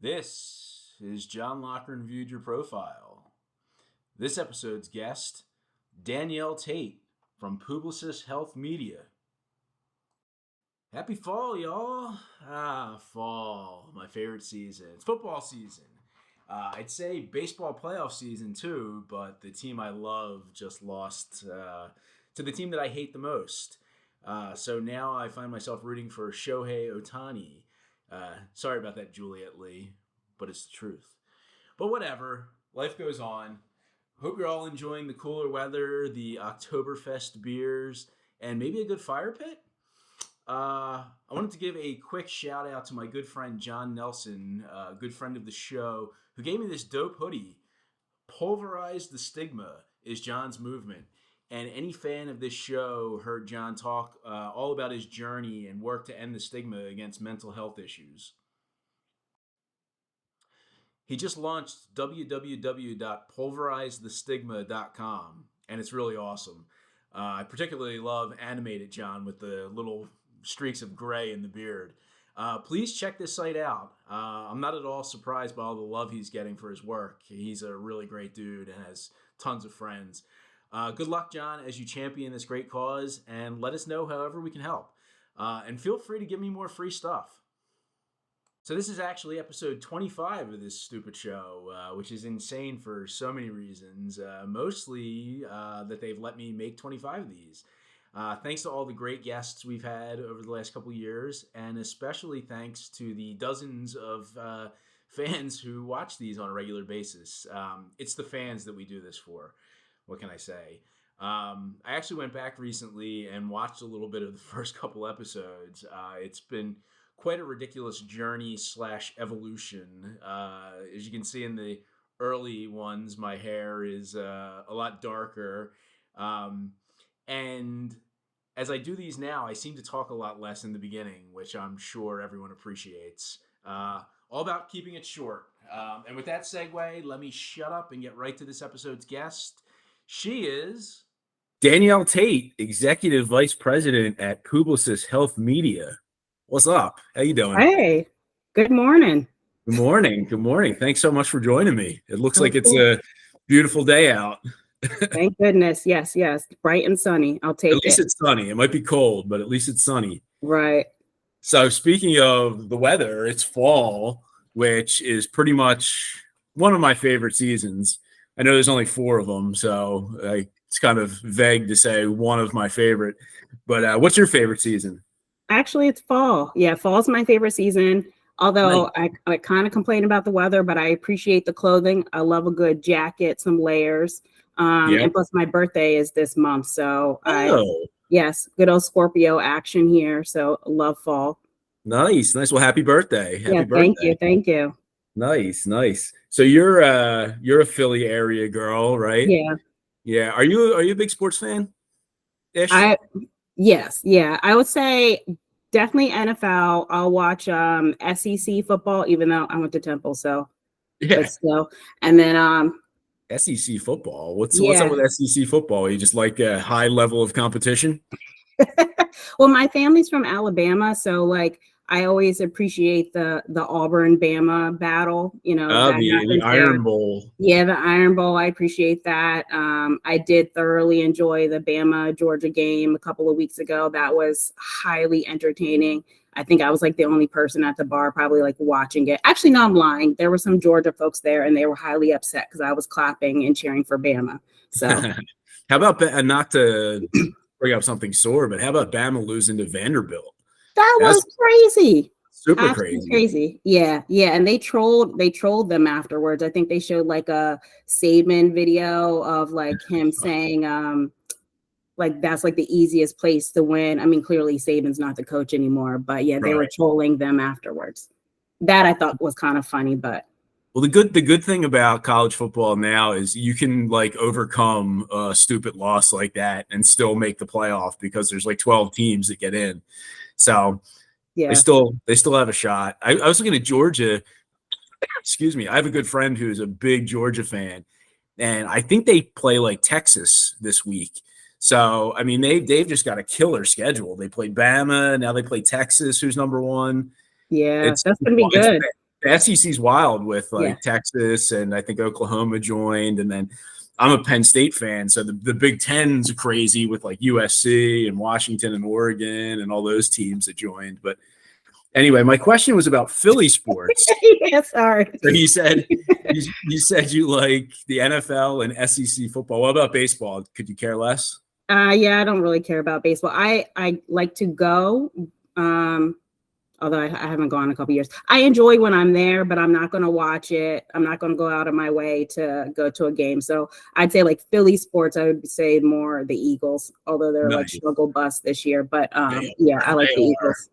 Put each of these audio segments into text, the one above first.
This is John Loughran Viewed Your Profile. This episode's guest, Danielle Tate from Publicis Health Media. Happy fall, y'all. Fall, my favorite season. It's football season. I'd say baseball playoff season too, but the team I love just lost to the team that I hate the most. So now I find myself rooting for Shohei Ohtani. Sorry about that, Juliet Lee, but it's the truth. But whatever, life goes on. Hope you're all enjoying the cooler weather, the Oktoberfest beers, and maybe a good fire pit. I wanted to give a quick shout out to my good friend John Nelson, a good friend of the show, who gave me this dope hoodie. Pulverize the Stigma is John's movement. And any fan of this show heard John talk all about his journey and work to end the stigma against mental health issues. He just launched www.pulverizethestigma.com, and it's really awesome. I particularly love animated John with the little streaks of gray in the beard. Please check this site out. I'm not at all surprised by all the love he's getting for his work. He's a really great dude and has tons of friends. Good luck, John, as you champion this great cause, and let us know however we can help. And feel free to give me more free stuff. So this is actually episode 25 of this stupid show, which is insane for so many reasons, mostly that they've let me make 25 of these. Thanks to all the great guests we've had over the last couple years, and especially thanks to the dozens of fans who watch these on a regular basis. It's the fans that we do this for. What can I say? I actually went back recently and watched a little bit of the first couple episodes. It's been quite a ridiculous journey / evolution. As you can see in the early ones, my hair is a lot darker. And as I do these now, I seem to talk a lot less in the beginning, which I'm sure everyone appreciates. All about keeping it short. And with that segue, let me shut up and get right to this episode's guest. She is Danielle Tate, Executive Vice President at Publicis Health Media. What's up? How you doing? Hey, good morning. Good morning. Good morning. Thanks so much for joining me. It looks like it's a beautiful day out. Thank goodness. Yes. Bright and sunny. I'll take it. At least it's sunny. It might be cold, but at least it's sunny. Right. So speaking of the weather, it's fall, which is pretty much one of my favorite seasons. I know there's only 4 of them, so it's kind of vague to say one of my favorite. But what's your favorite season? Actually, it's fall. Yeah, fall's my favorite season. Although nice. I kind of complain about the weather, but I appreciate the clothing. I love a good jacket, some layers. And plus my birthday is this month. So yes, good old Scorpio action here. So love fall. Nice. Well, happy birthday. Happy birthday. Thank you. Nice. So you're a Philly area girl, right? Yeah. Are you a big sports fan? Yes. Yeah. I would say definitely NFL. I'll watch SEC football, even though I went to Temple, so but still. And then SEC football. What's up with SEC football? You just like a high level of competition? Well, my family's from Alabama, so like I always appreciate the Auburn Bama battle. You know, the Iron Bowl. Yeah, the Iron Bowl. I appreciate that. I did thoroughly enjoy the Bama Georgia game a couple of weeks ago. That was highly entertaining. I think I was like the only person at the bar probably like watching it. Actually, no, I'm lying. There were some Georgia folks there and they were highly upset because I was clapping and cheering for Bama. So how about, not to bring up something sore, but how about Bama losing to Vanderbilt? That was crazy. Super Absolutely crazy. Yeah. And they trolled them afterwards. I think they showed like a Saban video of like him saying like that's like the easiest place to win. I mean, clearly Saban's not the coach anymore, but yeah, they were trolling them afterwards. That I thought was kind of funny, but well, the good thing about college football now is you can like overcome a stupid loss like that and still make the playoff because there's like 12 teams that get in. So they still have a shot. I was looking at Georgia. Excuse me. I have a good friend who's a big Georgia fan, and I think they play like Texas this week. So I mean, they've just got a killer schedule. They played Bama, now they play Texas, who's number 1. Yeah, that's gonna be good. the SEC's wild with Yeah. Texas, and I think Oklahoma joined, and then I'm a Penn State fan, so the Big Ten's crazy with USC and Washington and Oregon and all those teams that joined. But anyway, my question was about Philly sports. Yeah, sorry. So you said you like the NFL and SEC football. What about baseball? Could you care less? Yeah, I don't really care about baseball. I like to go, although I haven't gone in a couple years. I enjoy when I'm there, but I'm not going to watch it. I'm not going to go out of my way to go to a game. So I'd say Philly sports, I would say more the Eagles, although they're Nice. struggle bust this year. But yeah, I like the Eagles.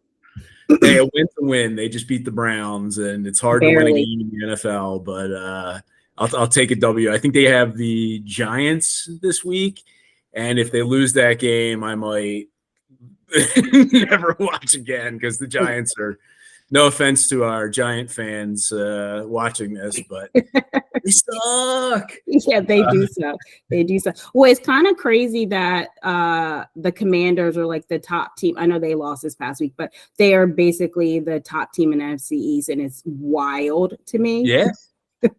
Hey, a win to win. They just beat the Browns, and it's hard to win a game in the NFL, but I'll take a W. I think they have the Giants this week, and if they lose that game, I might never watch again because the Giants are, no offense to our Giant fans watching this, but they suck. Yeah, they do suck. They do suck. Well, it's kind of crazy that the Commanders are the top team. I know they lost this past week, but they are basically the top team in NFC East, and it's wild to me. Yeah.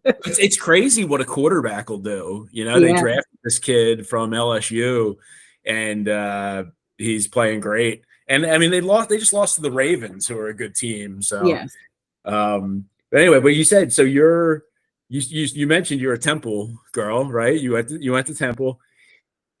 It's crazy what a quarterback will do. They drafted this kid from LSU, and he's playing great. And I mean, they just lost to the Ravens, who are a good team. So, yes. But anyway, but you said so. You mentioned you're a Temple girl, right? You went to Temple.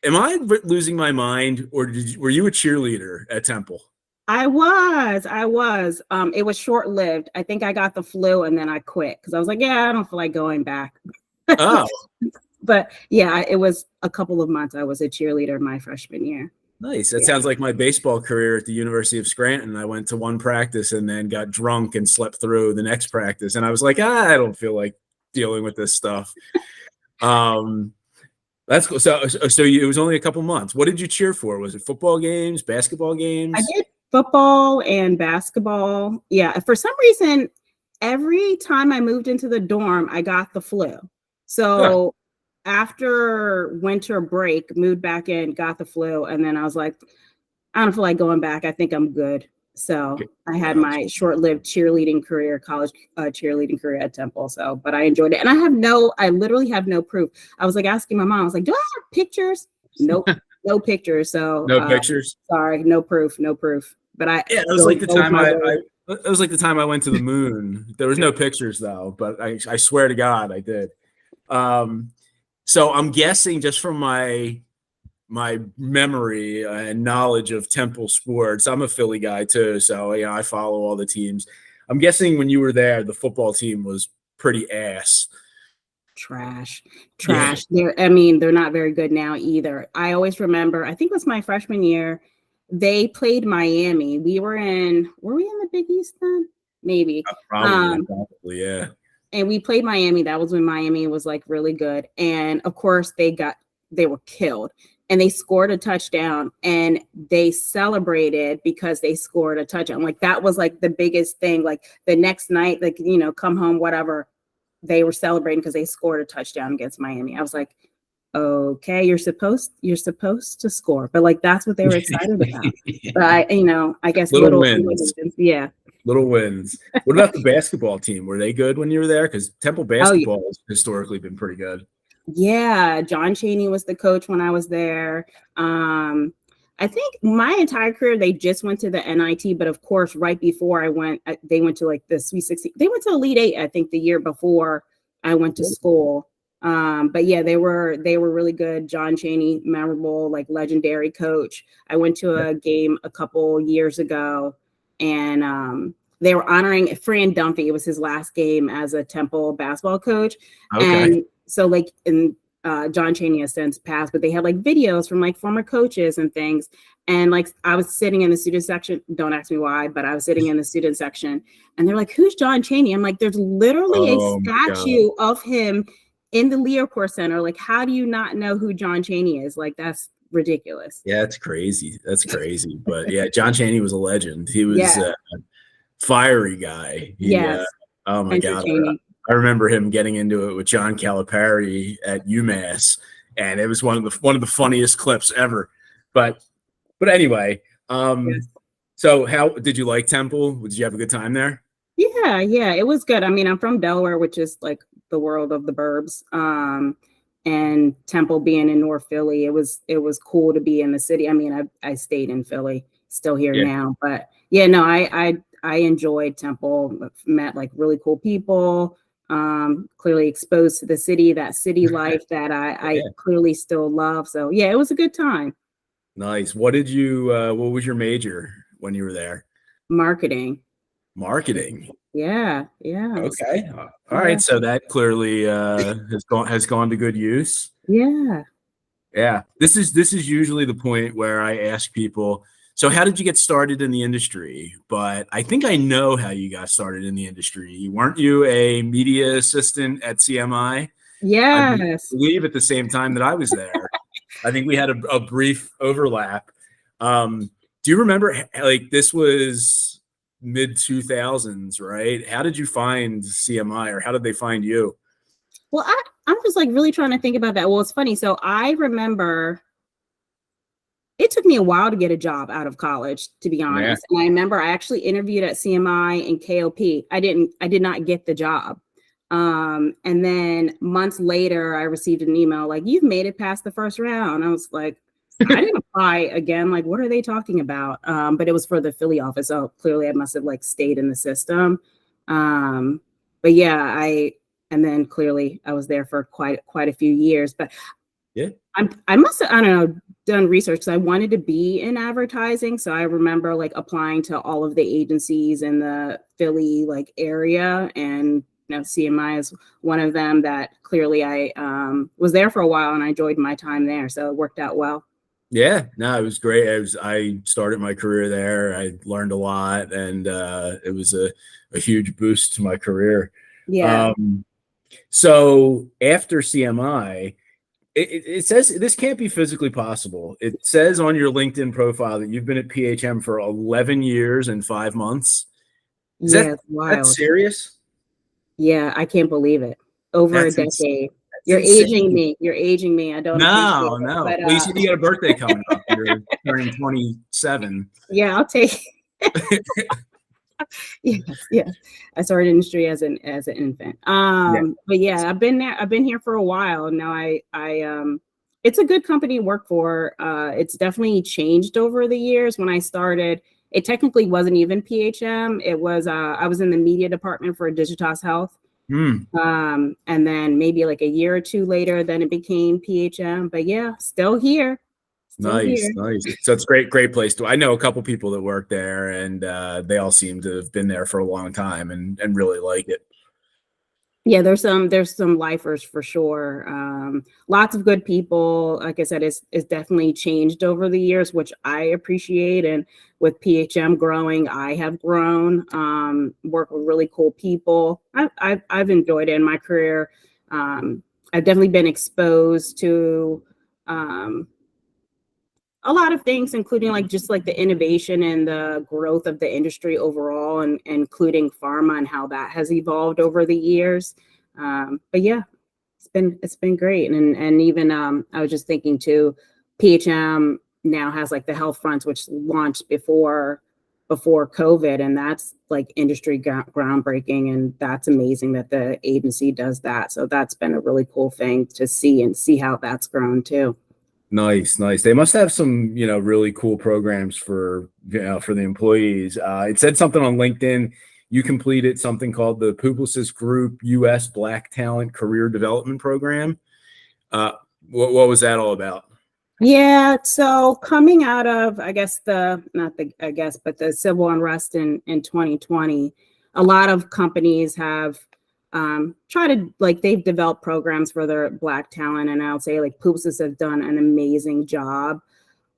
Am I losing my mind, or were you a cheerleader at Temple? I was. It was short-lived. I think I got the flu and then I quit because I was like, yeah, I don't feel like going back. Oh. But yeah, it was a couple of months. I was a cheerleader my freshman year. Nice. That sounds like my baseball career at the University of Scranton. I went to one practice and then got drunk and slept through the next practice. And I was like, I don't feel like dealing with this stuff. That's cool. So it was only a couple months. What did you cheer for? Was it football games, basketball games? I did football and basketball. Yeah. For some reason, every time I moved into the dorm, I got the flu. So after winter break, moved back in, got the flu. And then I was like, I don't feel like going back. I think I'm good. So I had my short-lived cheerleading career, college cheerleading career at Temple. So, but I enjoyed it. And I literally have no proof. I was asking my mom, I was like, do I have pictures? Nope. No pictures. So no pictures. It was like the time I went to the moon. There was no pictures though, but I swear to God I did. So I'm guessing just from my memory and knowledge of Temple sports, I'm a Philly guy too, so I follow all the teams. I'm guessing when you were there, the football team was pretty ass. Trash. Yeah. They're not very good now either. I always remember, I think it was my freshman year, they played Miami. Were we in the Big East then? Maybe. Probably, yeah. And we played Miami. That was when Miami was really good. And of course they were killed. And they scored a touchdown and they celebrated because they scored a touchdown. That was the biggest thing. The next night, come home, whatever, they were celebrating because they scored a touchdown against Miami. I was like, okay, you're supposed to score, but that's what they were excited about. But I guess little wins. Yeah. Little wins. What about the basketball team? Were they good when you were there? Because Temple basketball has historically been pretty good. Yeah, John Chaney was the coach when I was there. I think my entire career, they just went to the NIT, but of course, right before I went, they went to the Sweet 16. They went to Elite Eight, I think, the year before I went to school. But yeah, they were really good. John Chaney, memorable, legendary coach. I went to a game a couple years ago, and they were honoring Fran Dunphy. It was his last game as a Temple basketball coach. Okay. And so John Chaney has since passed, but they had videos from former coaches and things. And I was sitting in the student section. Don't ask me why, but I was sitting in the student section, and they're like, "Who's John Chaney?" I'm like, "There's literally a statue of him in the Loughran Center. How do you not know who John Chaney is? That's ridiculous." Yeah, it's crazy. That's crazy. But yeah, John Chaney was a legend. He was a fiery guy. Yes. Oh my God. I remember him getting into it with John Calipari at UMass, and it was one of the funniest clips ever. But anyway, so how did you like Temple? Did you have a good time there? Yeah, it was good. I mean, I'm from Delaware, which is like the world of the burbs. And Temple being in North Philly, it was cool to be in the city. I mean, I stayed in Philly, still here Yeah. now, but yeah, no, I enjoyed Temple, met like really cool people, clearly exposed to the city, that city life that I Yeah. clearly still love. So yeah, it was a good time. Nice. What was your major when you were there? Marketing. Marketing. Yeah. Okay. All Yeah. right. So that clearly has gone to good use. Yeah. Yeah. This is usually the point where I ask people, so how did you get started in the industry? But I think I know how you got started in the industry. Weren't you a media assistant at CMI? I Yes. believe at the same time that I was there. I think we had a brief overlap. Do you remember, like, this was mid 2000s, right? How did you find CMI, or how did they find you? Well, I'm just like really trying to think about that. Well, it's funny. So I remember it took me a while to get a job out of college, to be Yeah. honest. And I remember I actually interviewed at CMI and KOP. I did not get the job. And then months later, I received an email like, "You've made it past the first round." I was like, I didn't apply again. Like, what are they talking about? But it was for the Philly office. So clearly I must have like stayed in the system. Um, but yeah, and then clearly I was there for quite a few years. But Yeah. I must have, I don't know, done research because I wanted to be in advertising. So I remember like applying to all of the agencies in the Philly like area, and CMI is one of them that clearly I was there for a while and I enjoyed my time there. So it worked out well. Yeah, no, it was great. I started my career there. I learned a lot, and it was a huge boost to my career. Yeah. Um, so after CMI, it says this can't be physically possible. It says on your LinkedIn profile that you've been at PHM for 11 years and 5 months. Is Yeah, it's that wild. serious? Yeah, I can't believe it. Over a That's ins- decade. that's You're aging insane. me. You're aging me. I don't appreciate No, it. no. But Well, you said you got a birthday coming up. You're turning 27. yeah, I'll take yes. I started industry as an infant. Yeah. But yeah, I've been there. I've been here for a while now. It's a good company to work for. It's definitely changed over the years. When I started, it technically wasn't even PHM. It was I was in the media department for Digitas Health. Hmm. And then maybe like a year or two later, then it became PHM. But yeah, still here, still Nice, here. nice. So it's great place to. I know a couple people that work there, and they all seem to have been there for a long time and really like it. Yeah, there's some lifers for sure. Lots of good people. Like I said, it's definitely changed over the years, which I appreciate. And with PHM growing, I have grown. Work with really cool people. I've enjoyed it in my career. I've definitely been exposed to um, a lot of things, including like just like the innovation and the growth of the industry overall, and including pharma and how that has evolved over the years. But yeah, it's been great. And even I was just thinking too, PHM now has like the health fronts, which launched before COVID, and that's like industry groundbreaking, and that's amazing that the agency does that. So that's been a really cool thing to see, and see how that's grown too. Nice, nice. They must have some, really cool programs for the employees. It said something on LinkedIn. You completed something called the Publicis Group U.S. Black Talent Career Development Program. Uh, what was that all about? Yeah, so coming out of, I guess but the civil unrest in 2020, a lot of companies have tried to, like, they've developed programs for their Black talent, and I'll say like Publicis have done an amazing job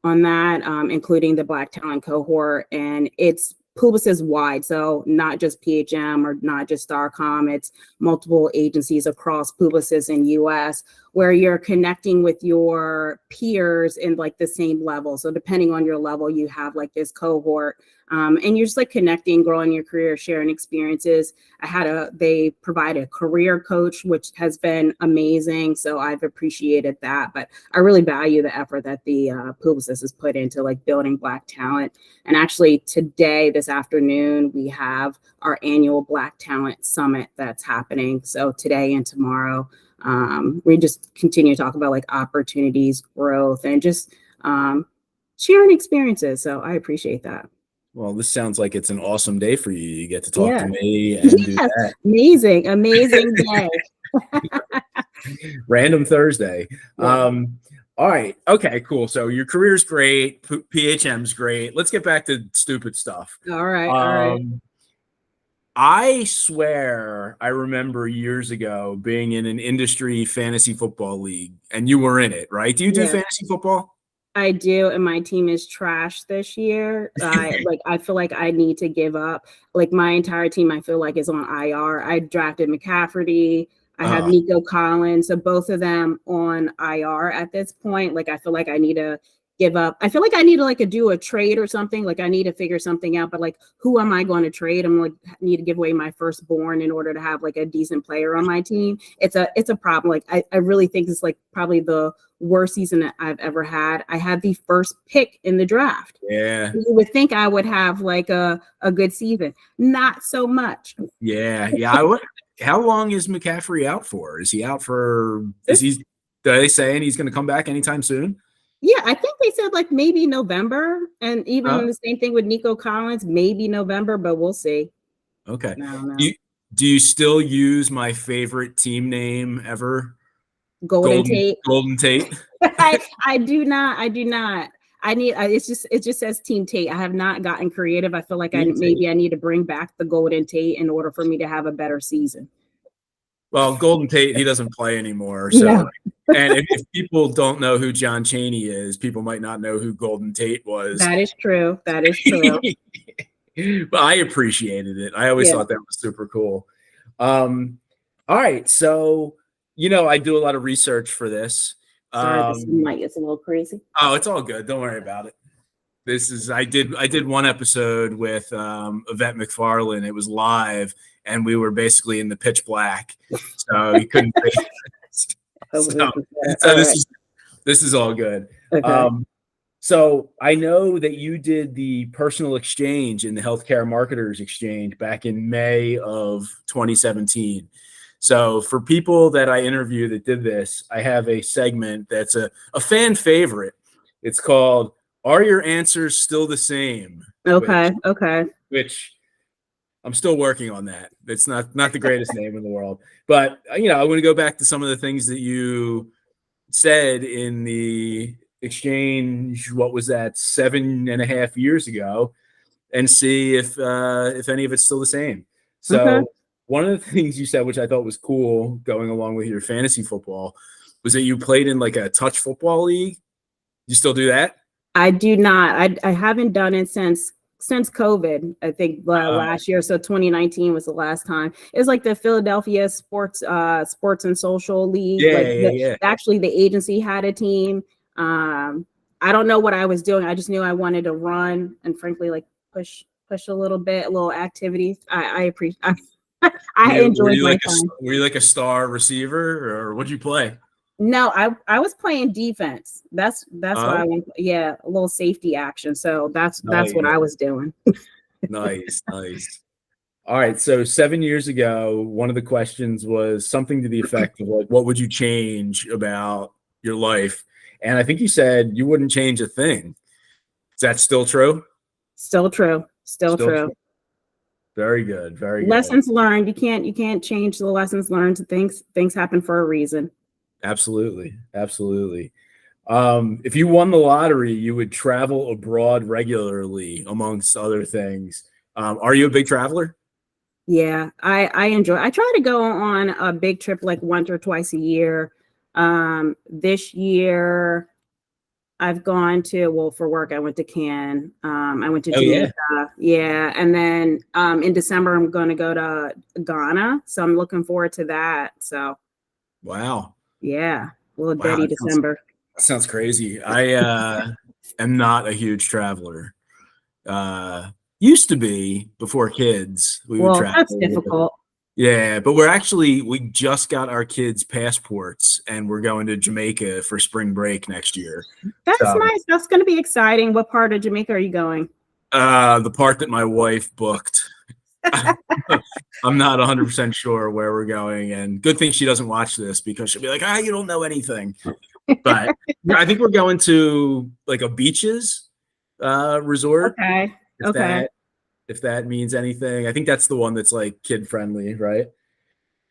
on that, including the Black talent cohort, and it's Publicis wide, so not just PHM or not just Starcom, it's multiple agencies across Publicis in US, where you're connecting with your peers in like the same level. So depending on your level, you have like this cohort And you're just like connecting, growing your career, sharing experiences. They provide a career coach, which has been amazing. So I've appreciated that, but I really value the effort that the Publicis has put into like building Black talent. And actually today, this afternoon, we have our annual Black Talent Summit that's happening. So today and tomorrow, we just continue to talk about like opportunities, growth, and just sharing experiences. So I appreciate that. Well, this sounds like it's an awesome day for you. You get to talk to Yeah. me and do Yes. that. Amazing day. Random Thursday. Yeah. All right. Okay, cool. So your career's great. PHM's great. Let's get back to stupid stuff. All right. I swear I remember years ago being in an industry fantasy football league, and you were in it, right? Do you do fantasy football? I do, and my team is trash this year. I feel like I need to give up. Like my entire team, I feel like is on IR. I drafted McCafferty. I have Nico Collins, so both of them on IR at this point. Like I feel like I need to give up. I feel like I need to do a trade or something. Like I need to figure something out. But like, who am I going to trade? I'm like need to give away my firstborn in order to have like a decent player on my team. It's a problem. Like I really think it's like probably the worst season that I've ever had. I had the first pick in the draft. Yeah. You would think I would have like a good season. Not so much. Yeah. How long is McCaffrey out for? Is he out for, are they saying he's going to come back anytime soon? Yeah, I think they said like maybe November. And even the same thing with Nico Collins, maybe November, but we'll see. Okay. No. Do you still use my favorite team name ever? Golden Tate. Golden Tate. I do not. It just says Team Tate. I have not gotten creative. I feel like I need to bring back the Golden Tate in order for me to have a better season. Well, Golden Tate, he doesn't play anymore. So, no. And if people don't know who John Chaney is, people might not know who Golden Tate was. That is true. But I appreciated it. I always thought that was super cool. All right. So, I do a lot of research for this. Sorry, this mic is a little crazy. Oh, it's all good. Don't worry about it. I did one episode with Yvette McFarlane. It was live, and we were basically in the pitch black, so you couldn't. This is all good. Okay. So I know that you did the personal exchange in the Healthcare Marketers Exchange back in May of 2017. So for people that I interview that did this, I have a segment that's a fan favorite. It's called "Are Your Answers Still the Same?" Okay. Which I'm still working on that. It's not the greatest name in the world, but I want to go back to some of the things that you said in the exchange. What was that, 7.5 years ago, and see if any of it's still the same. So one of the things you said, which I thought was cool, going along with your fantasy football, was that you played in like a touch football league. You still do that? I do not. I haven't done it since COVID. I think last year. So 2019 was the last time. It's like the Philadelphia Sports and Social League. Yeah. Actually, the agency had a team. I don't know what I was doing. I just knew I wanted to run and frankly, like push a little bit, a little activity. I appreciate. I enjoyed my time. Were you like a star receiver, or what'd you play? No, I was playing defense. That's what I went. Yeah, a little safety action. So that's what I was doing. Nice. All right. So 7 years ago, one of the questions was something to the effect of like, what would you change about your life? And I think you said you wouldn't change a thing. Is that still true? Still true. Very good. Lessons learned. You can't change the lessons learned. Things happen for a reason. Absolutely. If you won the lottery, you would travel abroad regularly, amongst other things. Are you a big traveler? Yeah, I enjoy. I try to go on a big trip like once or twice a year. This year I've gone to, for work, I went to Cannes. I went to Jamaica. Yeah. And then in December, I'm going to go to Ghana. So I'm looking forward to that. So. Wow. Yeah. Little dirty December. That sounds crazy. I am not a huge traveler. Used to be before kids, we would Well, travel that's a little bit. difficult. Yeah, but we just got our kids passports and we're going to Jamaica for spring break next year. That's So nice. That's going to be exciting. What part of Jamaica are you going? the part that my wife booked. I'm not 100% sure where we're going, and good thing she doesn't watch this because she'll be like, you don't know anything. But I think we're going to like a beaches resort. Okay. If Okay. that means anything. I think that's the one that's like kid friendly, right?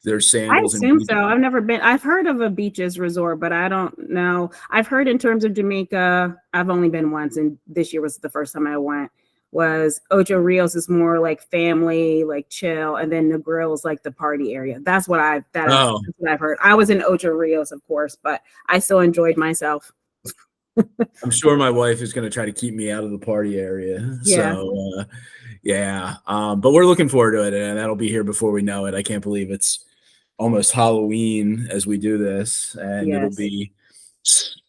There's I sandals and assume beach. so. I've never been. I've heard of a beaches resort, but I don't know. I've heard in terms of Jamaica, I've only been once, and this year was the first time I went. Was Ocho Rios is more like family, like chill, and then Negril is like the party area. That's what that's what I've heard. I was in Ocho Rios, of course, but I still enjoyed myself. I'm sure my wife is going to try to keep me out of the party area. Yeah. So, yeah. But we're looking forward to it, and that'll be here before we know it. I can't believe it's almost Halloween as we do this, and it'll be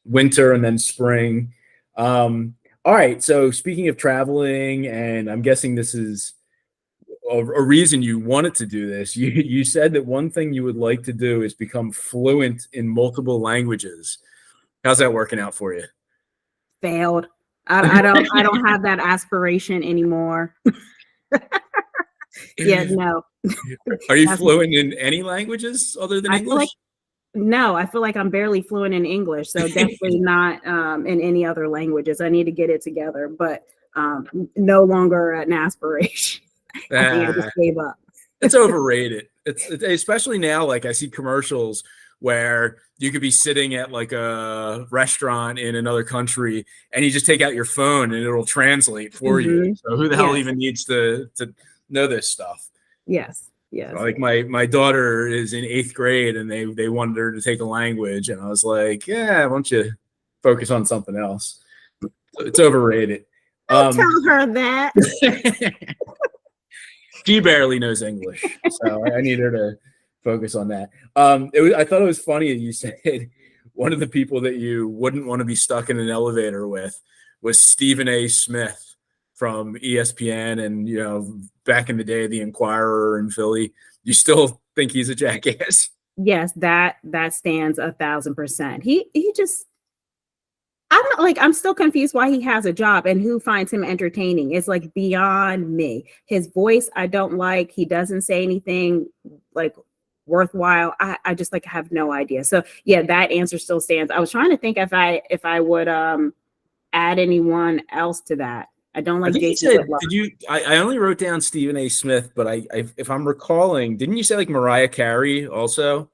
winter and then spring. All right. So, speaking of traveling, and I'm guessing this is a reason you wanted to do this. You said that one thing you would like to do is become fluent in multiple languages. How's that working out for you? Failed. I don't have that aspiration anymore. Yeah, no. Are you fluent in any languages other than English? No, I feel like I'm barely fluent in English, so definitely not in any other languages. I need to get it together, but no longer an aspiration. I think I just gave up. It's overrated. It's especially now, like I see commercials where you could be sitting at like a restaurant in another country and you just take out your phone and it'll translate for you. So who the hell even needs to know this stuff? Yes. Yes. Like my daughter is in 8th grade and they wanted her to take a language and I was like, yeah, why don't you focus on something else? It's overrated. Don't tell her that. She barely knows English, so I need her to focus on that. I thought it was funny that you said one of the people that you wouldn't want to be stuck in an elevator with was Stephen A. Smith from ESPN, and back in the day, the Inquirer in Philly. You still think he's a jackass? Yes, that stands 1,000%. He just. I'm still confused why he has a job and who finds him entertaining. It's like beyond me. His voice, I don't like. He doesn't say anything like worthwhile. I just like have no idea. So yeah, that answer still stands. I was trying to think if I would add anyone else to that. I don't like Jason. Did you? I only wrote down Stephen A. Smith, but if I'm recalling, didn't you say like Mariah Carey also?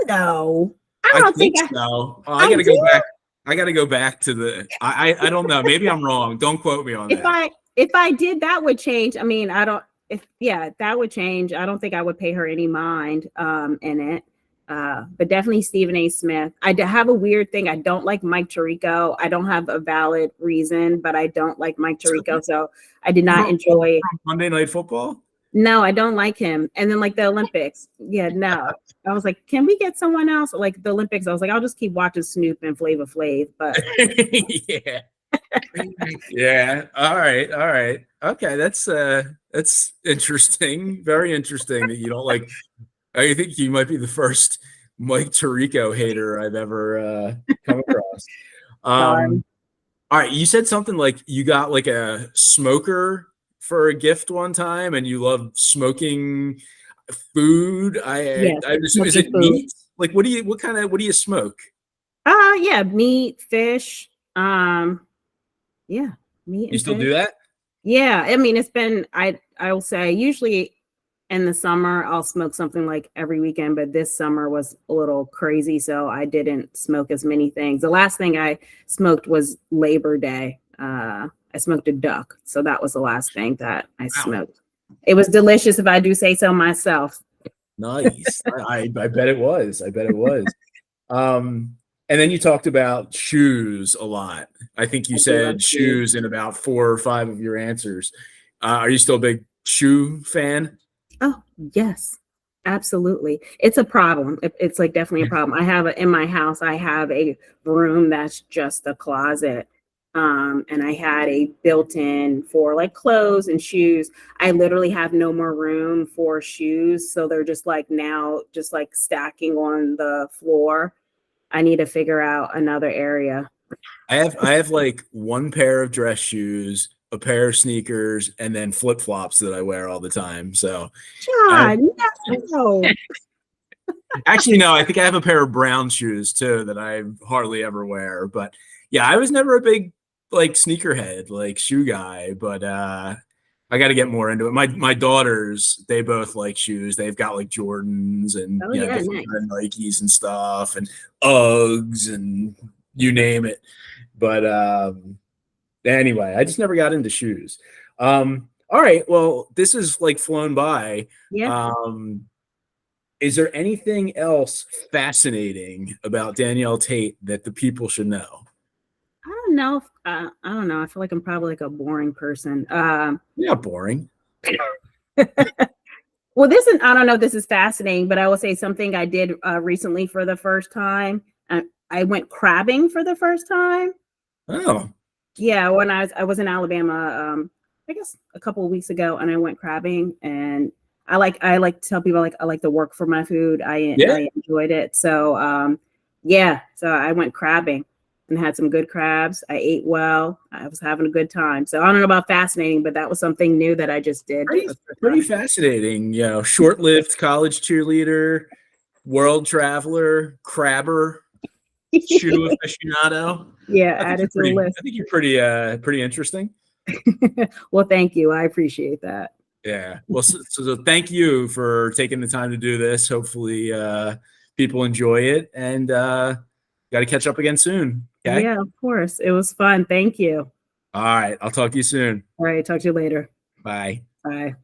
No, I don't think so. I gotta go back. I got to go back to the. I don't know. Maybe I'm wrong. Don't quote me on that. If I did, that would change. I mean, I don't. That would change. I don't think I would pay her any mind in it. But definitely Stephen A. Smith. I have a weird thing. I don't like Mike Tirico. I don't have a valid reason, but I don't like Mike Tirico. So I did not enjoy Monday Night Football. No, I don't like him. And then like the Olympics. Yeah, no. I was like, can we get someone else? Like the Olympics, I was like, I'll just keep watching Snoop and Flavor Flav. But yeah. Yeah. All right. Okay. That's interesting. Very interesting that you don't like. I think you might be the first Mike Tirico hater I've ever come across. All right. You said something like you got like a smoker for a gift one time and you love smoking food. Is it meat? Like what do you smoke? Yeah, meat, fish. Yeah, meat. You still do that? Yeah, I mean, it's been I'll say usually in the summer I'll smoke something like every weekend, but this summer was a little crazy, so I didn't smoke as many things. The last thing I smoked was Labor Day. I smoked a duck, so that was the last thing that I smoked. It was delicious, if I do say so myself. Nice. I bet it was. And then you talked about shoes a lot. I think you said shoes in about 4 or 5 of your answers. Are you still a big shoe fan? Oh, yes, absolutely. It's a problem. It's like definitely a problem. In my house, I have a room that's just a closet And I had a built-in for like clothes and shoes. I literally have no more room for shoes, so they're just like now just like stacking on the floor. I need to figure out another area. I have like one pair of dress shoes, a pair of sneakers, and then flip flops that I wear all the time. So I John, no. actually no, I think I have a pair of brown shoes too that I hardly ever wear. But yeah, I was never a big like sneakerhead, like shoe guy, but I got to get more into it. My daughters, they both like shoes. They've got like Jordans and Oh yeah, different nice. kind of Nikes and stuff and Uggs and you name it. But anyway, I just never got into shoes. All right, well, this is like flown by. Yeah. Um, is there anything else fascinating about Danielle Tate that the people should know? I don't know. I don't know. I feel like I'm probably like a boring person. Yeah, boring. Well, this is, I don't know if this is fascinating, but I will say something I did recently for the first time. I went crabbing for the first time. Oh, Yeah, when I was in Alabama, I guess a couple of weeks ago, and I went crabbing, and I like to tell people like I like to work for my food. yeah. I enjoyed it. So yeah, so I went crabbing and had some good crabs. I ate well. I was having a good time. So I don't know about fascinating, but that was something new that I just did. Pretty fascinating. Short-lived college cheerleader, world traveler, crabber, shoe aficionado. Yeah, I think add you're it to the pretty. list. I think you're pretty interesting. Well, thank you. I appreciate that. Yeah. Well, so thank you for taking the time to do this. Hopefully, people enjoy it, and got to catch up again soon. Okay. Yeah, of course. It was fun. Thank you. All right. I'll talk to you soon. All right, talk to you later. Bye. Bye.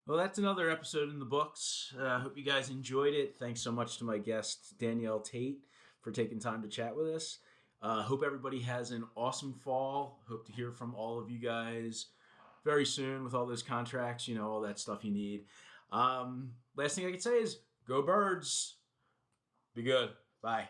Well, that's another episode in the books. I hope you guys enjoyed it. Thanks so much to my guest, Danielle Tate, for taking time to chat with us. Hope everybody has an awesome fall. Hope to hear from all of you guys very soon with all those contracts, all that stuff you need. Last thing I can say is go birds. Be good. Bye.